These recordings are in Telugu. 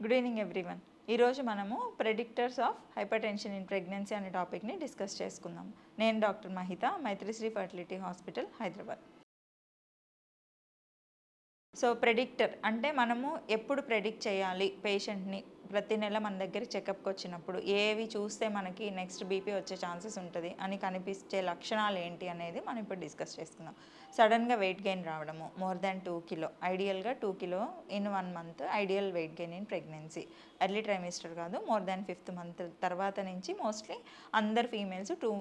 Good evening everyone. ఈరోజు మనము predictors of hypertension in pregnancy అనే టాపిక్ని డిస్కస్ చేసుకుందాం. నేను doctor Mahita, Maitrishri fertility hospital, Hyderabad. So predictor అంటే మనము ఎప్పుడు ప్రెడిక్ట్ చేయాలి పేషెంట్ని, ప్రతి నెల మన దగ్గర చెకప్కి వచ్చినప్పుడు ఏవి చూస్తే మనకి నెక్స్ట్ బీపీ వచ్చే ఛాన్సెస్ ఉంటుంది అని కనిపించే లక్షణాలు ఏంటి అనేది మనం ఇప్పుడు డిస్కస్ చేసుకుందాం. సడన్గా వెయిట్ గెయిన్ రావడము, మోర్ దాన్ 2 కిలో, ఐడియల్గా 2 kilo in 1 month ideal weight gain in pregnancy. Early trimester కాదు, మోర్ దాన్ 5th మంత్ తర్వాత నుంచి మోస్ట్లీ అందరు females 2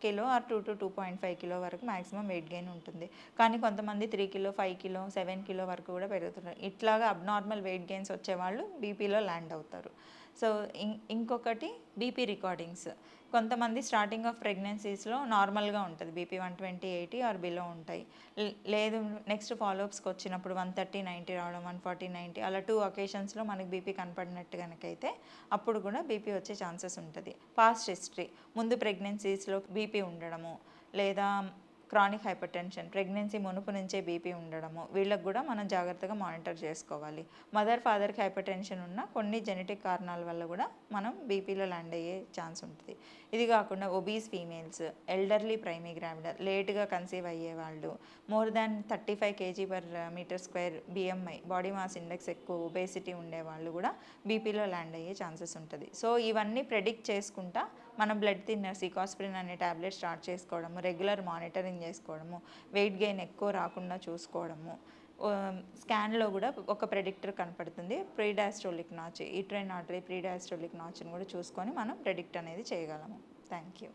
kilo or 2 to 2.5 kilo వరకు మ్యాక్సిమం వెయిట్ గెయిన్ ఉంటుంది. కానీ కొంతమంది 3 కిలో, 5 కిలో, 7 కిలో వరకు కూడా పెరుగుతున్నారు. ఇట్లాగా అబ్నార్మల్ వెయిట్ గెయిన్స్ వచ్చేవాళ్ళు బీపీలో ల్యాండ్ అవుతారు. సో ఇంకొకటి బీపీ రికార్డింగ్స్. కొంతమంది స్టార్టింగ్ ఆఫ్ ప్రెగ్నెన్సీస్లో నార్మల్గా ఉంటుంది, బీపీ 120/80 ఆర్ బిలో ఉంటాయి. లేదు నెక్స్ట్ ఫాలోఅప్స్కి వచ్చినప్పుడు 130/90 రావడం, 140/90 అలా 2 అకేషన్స్లో మనకి బీపీ కనపడినట్టు కనుకైతే అప్పుడు కూడా బీపీ వచ్చే ఛాన్సెస్ ఉంటుంది. పాస్ట్ హిస్టరీ, ముందు ప్రెగ్నెన్సీస్లో బీపీ ఉండడము, లేదా క్రానిక్ హైపర్ టెన్షన్, ప్రెగ్నెన్సీ మునుపు నుంచే బీపీ ఉండడము, వీళ్ళకి కూడా మనం జాగ్రత్తగా మానిటర్ చేసుకోవాలి. మదర్ ఫాదర్కి హైపర్ టెన్షన్ ఉన్న కొన్ని జెనెటిక్ కారణాల వల్ల కూడా మనం బీపీలో ల్యాండ్ అయ్యే ఛాన్స్ ఉంటుంది. ఇది కాకుండా ఒబీస్ ఫీమేల్స్, ఎల్డర్లీ ప్రైమీ గ్రావిడర్, లేట్గా కన్సీవ్ అయ్యే వాళ్ళు, more than 35 kg/m² BMI, body mass index ఎక్కువ, ఒబేసిటీ ఉండేవాళ్ళు కూడా బీపీలో ల్యాండ్ అయ్యే ఛాన్సెస్ ఉంటుంది. సో ఇవన్నీ ప్రెడిక్ట్ చేసుకుంటా మనం బ్లడ్ థిన్నర్ సికాస్ప్రిన్ అనే ట్యాబ్లెట్ స్టార్ట్ చేసుకోవడము, రెగ్యులర్ మానిటరింగ్ చేసుకోవడము, వెయిట్ గెయిన్ ఎక్కువ రాకుండా చూసుకోవడము. స్కాన్లో కూడా ఒక ప్రెడిక్టర్ కనపడుతుంది, ప్రీడాస్ట్రోలిక్ నాచ్, ఈట్రైన్ ఆర్టరీ ప్రీడాస్ట్రోలిక్ నాచ్ని కూడా చూసుకొని మనం ప్రెడిక్ట్ అనేది చేయగలము. Thank you.